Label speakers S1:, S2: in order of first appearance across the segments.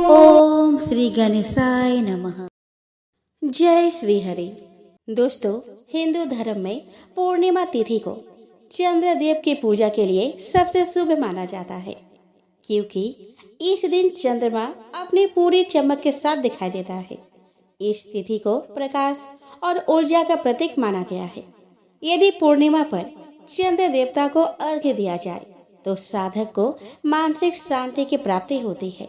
S1: ओम श्री गणेशाय नमः। जय श्री हरि। दोस्तों, हिंदू धर्म में पूर्णिमा तिथि को चंद्रदेव की पूजा के लिए सबसे शुभ माना जाता है, क्योंकि इस दिन चंद्रमा अपनी पूरी चमक के साथ दिखाई देता है। इस तिथि को प्रकाश और ऊर्जा का प्रतीक माना गया है। यदि पूर्णिमा पर चंद्र देवता को अर्घ्य दिया जाए तो साधक को मानसिक शांति की प्राप्ति होती है।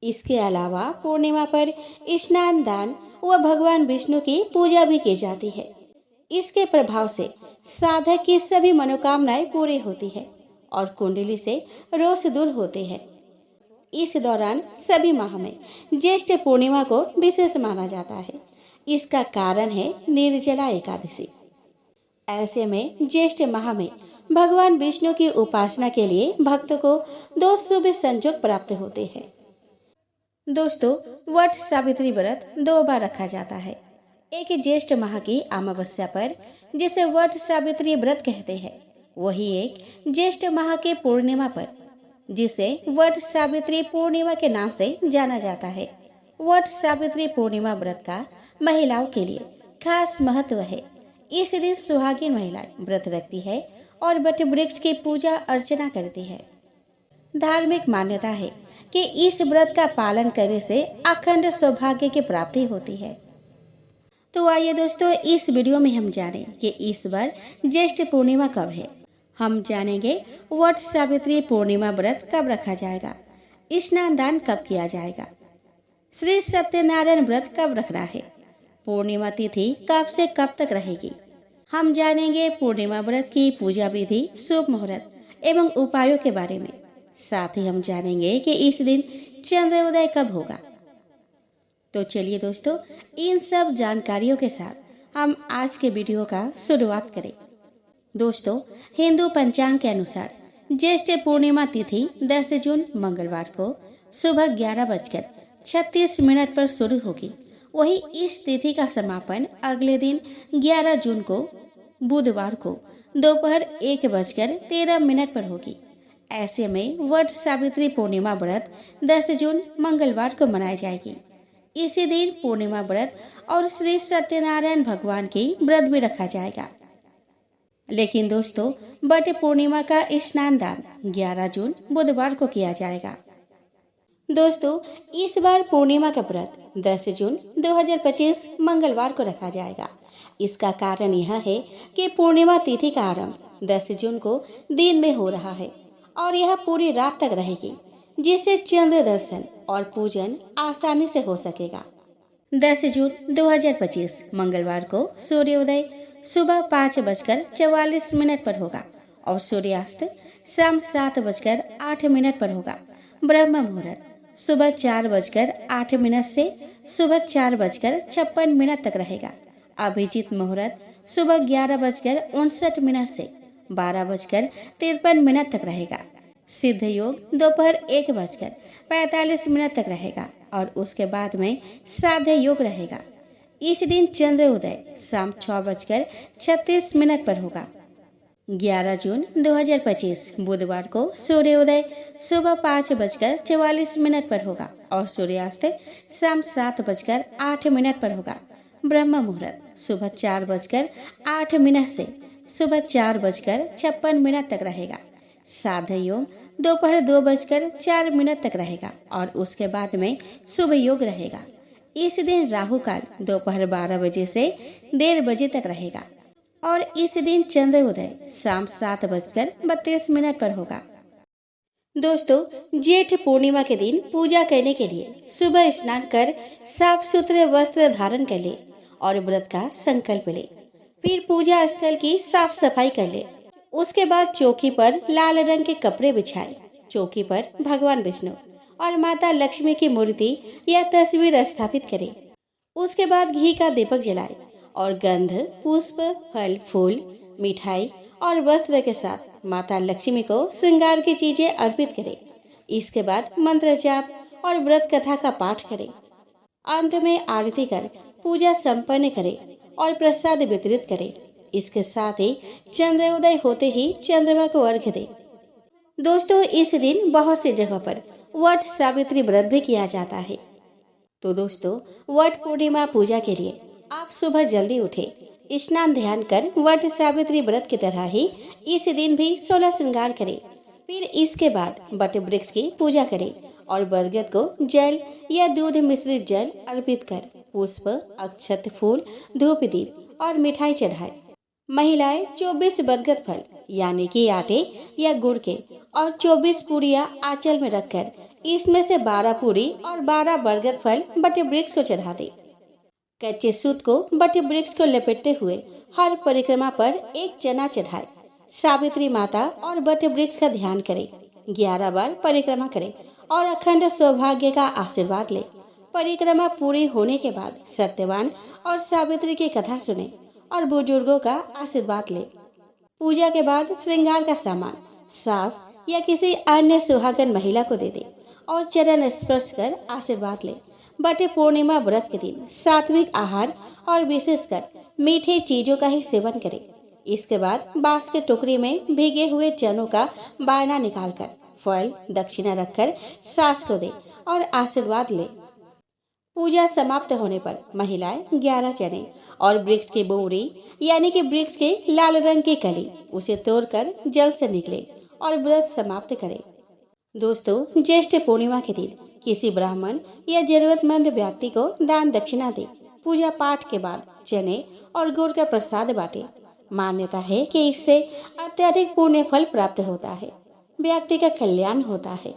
S1: इसके अलावा पूर्णिमा पर स्नान दान व भगवान विष्णु की पूजा भी की जाती है। इसके प्रभाव से साधक की सभी मनोकामनाएं पूरी होती है और कुंडली से रोष दूर होते हैं। इस दौरान सभी माह में ज्येष्ठ पूर्णिमा को विशेष माना जाता है। इसका कारण है निर्जला एकादशी। ऐसे में ज्येष्ठ माह में भगवान विष्णु की उपासना के लिए भक्त को दो शुभ संयोग प्राप्त होते हैं। दोस्तों, वट सावित्री व्रत 2 बार रखा जाता है। एक ज्येष्ठ माह की अमावस्या पर, जिसे वट सावित्री व्रत कहते हैं, वही एक ज्येष्ठ माह के पूर्णिमा पर, जिसे वट सावित्री पूर्णिमा के नाम से जाना जाता है। वट सावित्री पूर्णिमा व्रत का महिलाओं के लिए खास महत्व है। इस दिन सुहागिन महिलाएं व्रत रखती है और वट वृक्ष की पूजा अर्चना करती है। धार्मिक मान्यता है कि इस व्रत का पालन करने से अखंड सौभाग्य की प्राप्ति होती है। तो आइए दोस्तों, इस वीडियो में हम जानें कि इस बार ज्येष्ठ पूर्णिमा कब है। हम जानेंगे वट सावित्री पूर्णिमा व्रत कब रखा जाएगा, स्नान दान कब किया जाएगा, श्री सत्यनारायण व्रत कब रखना है, पूर्णिमा तिथि कब से कब तक रहेगी। हम जानेंगे पूर्णिमा व्रत की पूजा विधि, शुभ मुहूर्त एवं उपायों के बारे में। साथ ही हम जानेंगे कि इस दिन चंद्रोदय कब होगा। तो चलिए दोस्तों, इन सब जानकारियों के साथ हम आज के वीडियो का शुरुआत करें। दोस्तों, हिंदू पंचांग के अनुसार ज्येष्ठ पूर्णिमा तिथि 10 जून मंगलवार को सुबह 11:36 पर शुरू होगी। वही इस तिथि का समापन अगले दिन 11 जून को बुधवार को दोपहर 1:13 पर होगी। ऐसे में वट सावित्री पूर्णिमा व्रत 10 जून मंगलवार को मनाई जाएगी। इसी दिन पूर्णिमा व्रत और श्री सत्यनारायण भगवान की व्रत भी रखा जाएगा। लेकिन दोस्तों, वट पूर्णिमा का स्नान दान 11 जून बुधवार को किया जाएगा। दोस्तों, इस बार पूर्णिमा का व्रत 10 जून 2025 मंगलवार को रखा जाएगा। इसका कारण यह है कि पूर्णिमा तिथि का आरंभ 10 जून को दिन में हो रहा है और यह पूरी रात तक रहेगी, जिससे चंद्र दर्शन और पूजन आसानी से हो सकेगा। 10 जून 2025 मंगलवार को सूर्योदय सुबह 5:44 पर होगा और सूर्यास्त शाम 7:08 पर होगा। ब्रह्म मुहूर्त सुबह 4:08 से सुबह 4:56 तक रहेगा। अभिजीत मुहूर्त सुबह 11:59 से 12:53 तक रहेगा। सिद्ध योग दोपहर 1:45 तक रहेगा और उसके बाद में साध्य योग रहेगा। इस दिन चंद्र उदय शाम 6:36 पर होगा। 11 जून 2025 बुधवार को सूर्योदय सुबह 5:44 पर होगा और सूर्यास्त शाम 7:08 पर होगा। ब्रह्म मुहूर्त सुबह 4:08 से सुबह 4:56 तक रहेगा। साध्य योग दोपहर 2:04 तक रहेगा और उसके बाद में शुभ योग रहेगा। इस दिन राहु काल दोपहर 12 बजे से 1:30 बजे तक रहेगा और इस दिन चंद्र उदय शाम 7:32 पर होगा। दोस्तों, जेठ पूर्णिमा के दिन पूजा करने के लिए सुबह स्नान कर साफ सुथरे वस्त्र धारण कर ले और व्रत का संकल्प ले। फिर पूजा स्थल की साफ सफाई कर ले। उसके बाद चौकी पर लाल रंग के कपड़े बिछाए। चौकी पर भगवान विष्णु और माता लक्ष्मी की मूर्ति या तस्वीर स्थापित करें। उसके बाद घी का दीपक जलाए और गंध, पुष्प, फल, फूल, मिठाई और वस्त्र के साथ माता लक्ष्मी को श्रृंगार की चीजें अर्पित करें। इसके बाद मंत्र जाप और व्रत कथा का पाठ करें। अंत में आरती कर पूजा संपन्न करें और प्रसाद वितरित करें। इसके साथ ही चंद्रोदय होते ही चंद्रमा को अर्घ्य दें। दोस्तों, इस दिन बहुत सी जगह पर वट सावित्री व्रत भी किया जाता है। तो दोस्तों, वट पूर्णिमा पूजा के लिए आप सुबह जल्दी उठे, स्नान ध्यान कर वट सावित्री व्रत की तरह ही इस दिन भी 16 श्रृंगार करें। फिर इसके बाद वट वृक्ष की पूजा करें और बरगद को जल या दूध मिश्रित जल अर्पित कर पुष्प, अक्षत, फूल, धूप, दीप और मिठाई चढ़ाए। महिलाएं 24 बरगद फल यानी कि आटे या गुड़ के और 24 पूरियां आंचल में रखकर इसमें से 12 पूरी और 12 बरगद फल बटे वृक्ष को चढ़ा दे। कच्चे सूत को बटे वृक्ष को लपेटते हुए हर परिक्रमा पर एक चना चढ़ाए। सावित्री माता और बटे वृक्ष का ध्यान करे, 11 बार परिक्रमा करे और अखंड सौभाग्य का आशीर्वाद ले। परिक्रमा पूरी होने के बाद सत्यवान और सावित्री की कथा सुने और बुजुर्गों का आशीर्वाद ले। पूजा के बाद श्रृंगार का सामान सास या किसी अन्य सुहागन महिला को दे दे और चरण स्पर्श कर आशीर्वाद ले। बटे पूर्णिमा व्रत के दिन सात्विक आहार और विशेषकर मीठे चीजों का ही सेवन करें। इसके बाद बांस के टोकरी में भीगे हुए चनों का बायना निकालकर फल दक्षिणा रखकर सास को दे और आशीर्वाद ले। पूजा समाप्त होने पर महिलाएं 11 चने और वृक्ष की बोरी यानी कि वृक्ष के लाल रंग की कली उसे तोड़कर जल से निकले और व्रत समाप्त करें। दोस्तों, ज्येष्ठ पूर्णिमा के दिन किसी ब्राह्मण या जरूरतमंद व्यक्ति को दान दक्षिणा दे। पूजा पाठ के बाद चने और गुड़ का प्रसाद बांटे। मान्यता है कि इससे अत्यधिक पुण्य फल प्राप्त होता है, व्यक्ति का कल्याण होता है।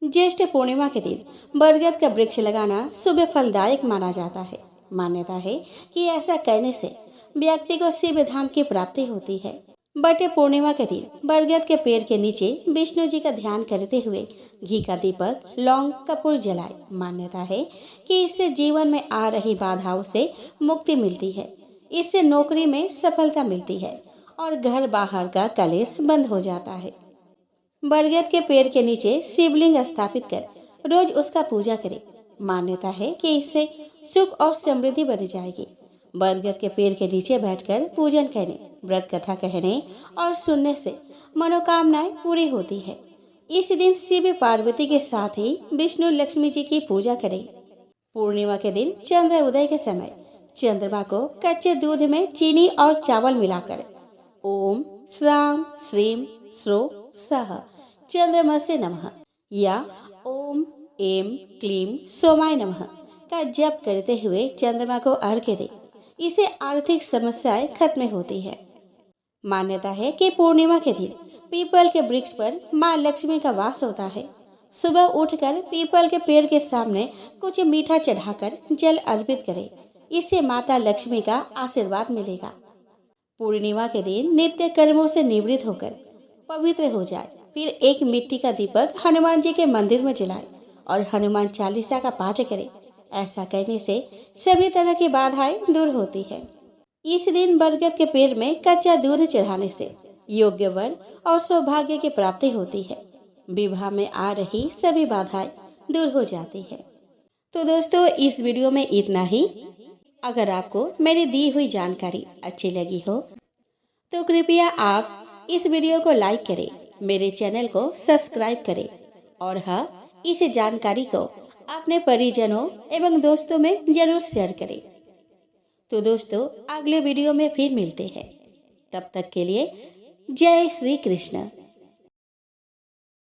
S1: ज्येष्ठ पूर्णिमा के दिन बरगद का वृक्ष लगाना शुभ फलदायक माना जाता है। मान्यता है कि ऐसा करने से व्यक्ति को शिव धाम की प्राप्ति होती है। बटे पूर्णिमा के दिन बरगद के पेड़ के नीचे विष्णु जी का ध्यान करते हुए घी का दीपक, लौंग, कपूर जलाए। मान्यता है कि इससे जीवन में आ रही बाधाओं से मुक्ति मिलती है। इससे नौकरी में सफलता मिलती है और घर बाहर का कलेश बंद हो जाता है। बरगद के पेड़ के नीचे शिवलिंग स्थापित कर रोज उसका पूजा करें। मान्यता है कि इससे सुख और समृद्धि बढ़ जाएगी। बरगद के पेड़ के नीचे बैठकर पूजन करने, व्रत कथा कहने और सुनने से मनोकामनाएं पूरी होती है। इस दिन शिव पार्वती के साथ ही विष्णु लक्ष्मी जी की पूजा करें। पूर्णिमा के दिन चंद्र उदय के समय चंद्रमा को कच्चे दूध में चीनी और चावल मिलाकर ओम श्राम श्रीम श्रो सह चंद्रमसे नमः या ओम एम क्लीम सोमाय नमः का जप करते हुए चंद्रमा को अर्घ्य दे। इसे आर्थिक समस्याएं खत्म होती है। मान्यता है कि पूर्णिमा के दिन पीपल के वृक्ष पर माँ लक्ष्मी का वास होता है। सुबह उठकर पीपल के पेड़ के सामने कुछ मीठा चढ़ाकर जल अर्पित करें। इससे माता लक्ष्मी का आशीर्वाद मिलेगा। पूर्णिमा के दिन नित्य कर्मों से निवृत्त होकर पवित्र हो जाए। फिर एक मिट्टी का दीपक हनुमान जी के मंदिर में जलाए और हनुमान चालीसा का पाठ करें। ऐसा करने से सभी तरह की बाधाएं दूर होती है। इस दिन बरगद के पेड़ में कच्चा दूध चढ़ाने से योग्य वर और सौभाग्य की प्राप्ति होती है। विवाह में आ रही सभी बाधाएं दूर हो जाती है। तो दोस्तों, इस वीडियो में इतना ही। अगर आपको मेरी दी हुई जानकारी अच्छी लगी हो तो कृपया आप इस वीडियो को लाइक करें, मेरे चैनल को सब्सक्राइब करें और हाँ, इस जानकारी को अपने परिजनों एवं दोस्तों में जरूर शेयर करें। तो दोस्तों, अगले वीडियो में फिर मिलते हैं। तब तक के लिए जय श्री कृष्ण।